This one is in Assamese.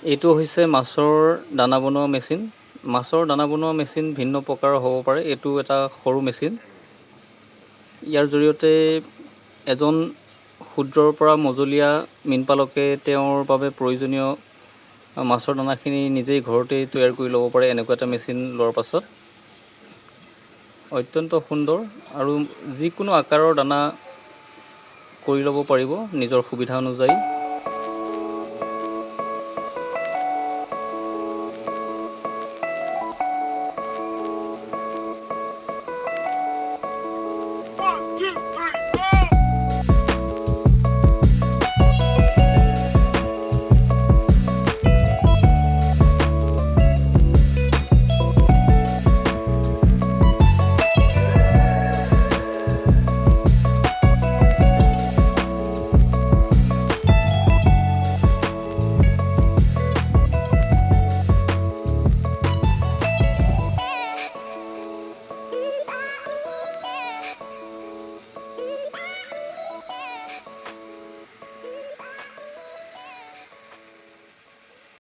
এইটো হৈছে মাছৰ দানা বনোৱা মেচিন। মাছৰ দানা বনোৱা মেচিন ভিন্ন প্ৰকাৰৰ হ'ব পাৰে। এইটো এটা সৰু মেচিন। ইয়াৰ জৰিয়তে এজন ক্ষুদ্ৰৰ পৰা মজলীয়া মীনপালকে তেওঁৰ বাবে প্ৰয়োজনীয় মাছৰ দানাখিনি নিজেই ঘৰতেই তৈয়াৰ কৰি ল'ব পাৰে। এনেকুৱা এটা মেচিন লোৱাৰ পাছত অত্যন্ত সুন্দৰ আৰু যিকোনো আকাৰৰ দানা কৰি ল'ব পাৰিব নিজৰ সুবিধা অনুযায়ী।